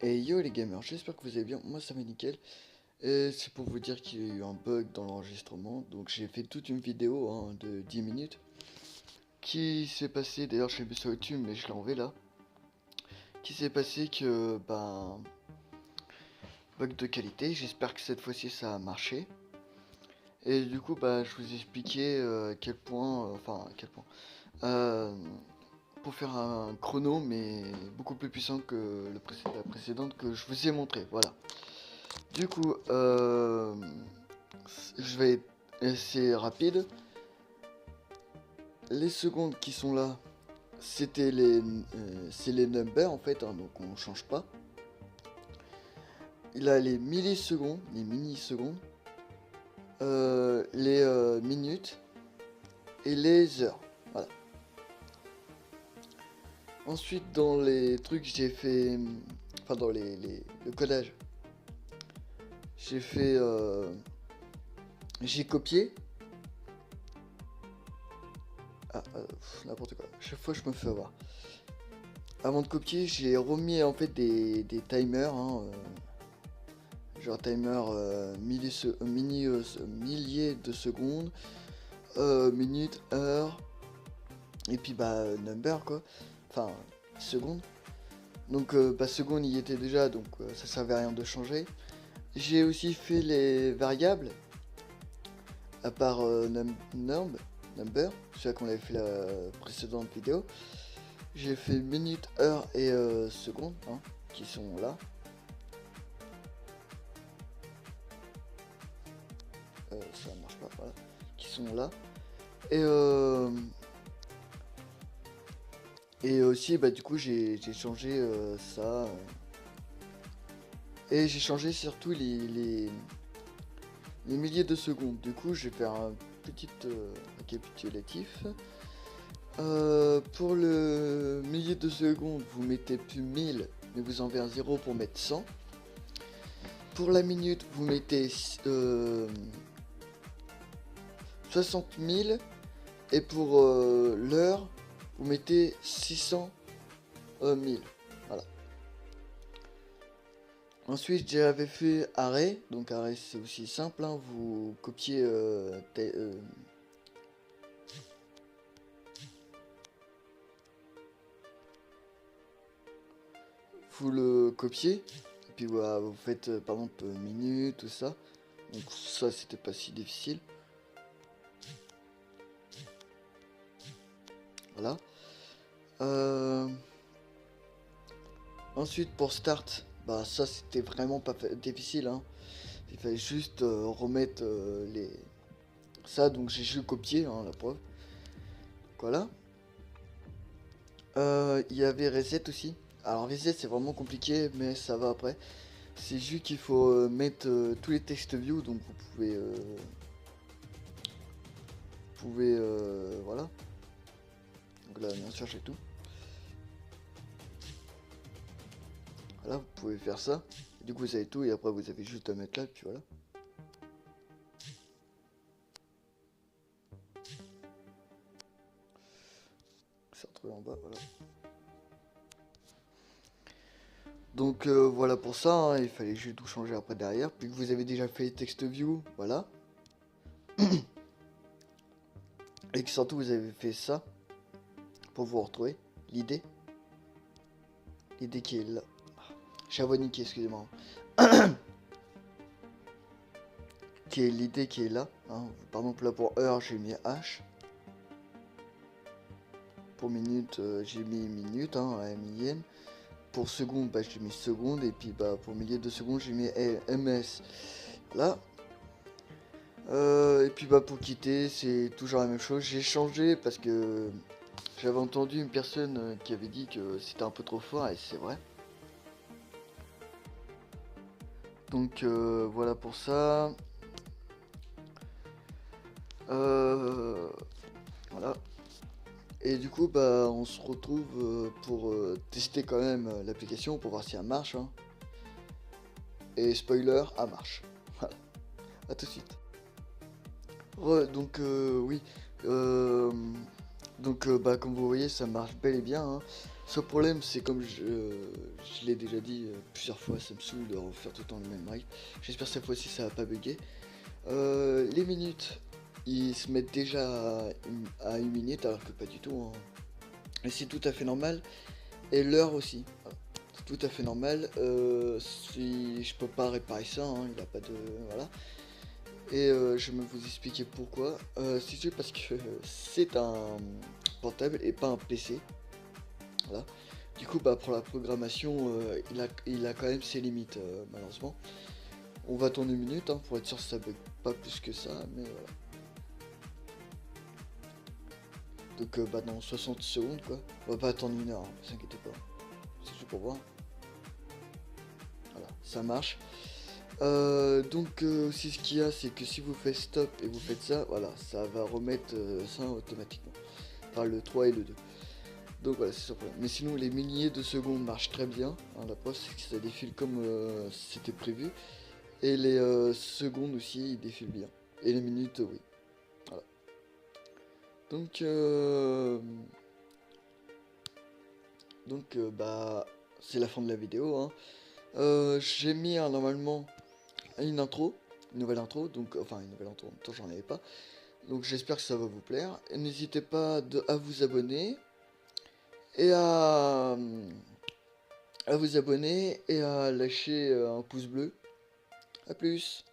Et yo les gamers, j'espère que vous allez bien, moi ça va nickel. Et c'est pour vous dire qu'il y a eu un bug dans l'enregistrement, donc j'ai fait toute une vidéo de 10 minutes. Qui s'est passé, d'ailleurs je l'ai mis sur YouTube mais je l'ai enlevé là. Qui s'est passé que, bug de qualité, j'espère que cette fois-ci ça a marché. Et du coup je vous ai expliqué à quel point, à quel point, euh, pour faire un chrono mais beaucoup plus puissant que la précédente que je vous ai montré, voilà. Du coup, je vais être assez rapide. Les secondes qui sont là, c'est les numbers en fait, donc on change pas. Il a les millisecondes, les minutes et les heures. Voilà. Ensuite, dans les trucs, j'ai fait, dans le codage, j'ai fait, j'ai copié. N'importe quoi. Chaque fois, je me fais avoir. Avant de copier, j'ai remis en fait des timers, genre timer milliers de secondes, minutes, heures, et puis number quoi, enfin secondes. Donc secondes il y était déjà, donc ça servait à rien de changer. J'ai aussi fait les variables, à part number, celui qu'on avait fait la précédente vidéo. J'ai fait minutes, heures et secondes, qui sont là. Ça marche pas, voilà. Qui sont là. Et aussi, du coup, j'ai changé ça. Et j'ai changé surtout les milliers de secondes. Du coup, je vais faire un petit récapitulatif. Pour le millier de secondes, vous mettez plus 1000, mais vous enlevez un 0 pour mettre 100. Pour la minute, vous mettez 60 000. Et pour l'heure, vous mettez 600 000. Voilà. Ensuite, j'avais fait arrêt. Donc arrêt, c'est aussi simple. Vous copiez vous le copiez. Et puis voilà, vous faites par exemple minute, tout ça. Donc ça, c'était pas si difficile. Voilà. Ensuite, pour start, ça c'était vraiment pas difficile. Il fallait juste remettre ça, donc j'ai juste copié, la preuve. Voilà. Il y avait reset aussi. Alors reset c'est vraiment compliqué, mais ça va après. C'est juste qu'il faut mettre tous les text view, donc vous pouvez voilà. Donc là bien sûr j'ai tout. Voilà, vous pouvez faire ça. Du coup vous avez tout et après vous avez juste à mettre là, et puis voilà. C'est retrouvé en bas, voilà. Donc voilà pour ça, il fallait juste tout changer après derrière. Puis que vous avez déjà fait text view, voilà. Et que surtout vous avez fait ça pour vous retrouver l'idée. L'idée qui est là. Chavoniqué, excusez-moi. Qui est l'idée qui est là. Par exemple là pour heure j'ai mis H. Pour minute j'ai mis minute, M-I-N. Pour seconde j'ai mis seconde. Et puis pour milliers de secondes j'ai mis MS. Là. Et puis pour quitter c'est toujours la même chose. J'ai changé parce que j'avais entendu une personne qui avait dit que c'était un peu trop fort et c'est vrai. Donc voilà pour ça. Voilà. Et du coup on se retrouve pour tester quand même l'application pour voir si elle marche. Et spoiler, elle marche. Voilà. A tout de suite. Donc oui. Donc comme vous voyez ça marche bel et bien. Seul problème, c'est comme je l'ai déjà dit plusieurs fois, ça me saoule de refaire tout le temps le même live. J'espère que cette fois-ci ça va pas bugger. Les minutes, ils se mettent déjà à 1 minute alors que pas du tout, hein. Et c'est tout à fait normal. Et l'heure aussi, voilà. C'est tout à fait normal. Si je peux pas réparer ça, hein, il a pas de... Voilà. Et je vais vous expliquer pourquoi. C'est juste parce que c'est un portable et pas un PC. Voilà. Du coup, bah, pour la programmation, il a quand même ses limites, malheureusement. On va attendre 1 minute hein, pour être sûr que ça bug pas plus que ça, mais voilà. Donc, bah, dans 60 secondes, quoi. On va pas attendre 1 heure, hein, ne vous inquiétez pas. C'est juste pour voir. Voilà, ça marche. Donc, aussi ce qu'il y a, c'est que si vous faites stop et vous faites ça, voilà, ça va remettre ça automatiquement. Enfin, le 3 et le 2. Donc voilà, c'est ça le problème. Mais sinon, les milliers de secondes marchent très bien. Hein, la preuve, c'est que ça défile comme c'était prévu. Et les secondes aussi, ils défilent bien. Et les minutes, oui. Voilà. Donc, bah, c'est la fin de la vidéo. Hein. J'ai mis normalement une intro, une nouvelle intro. Donc, enfin, une nouvelle intro. En même temps, j'en avais pas. Donc, j'espère que ça va vous plaire. N'hésitez pas à vous abonner et à vous abonner et à lâcher un pouce bleu. A plus.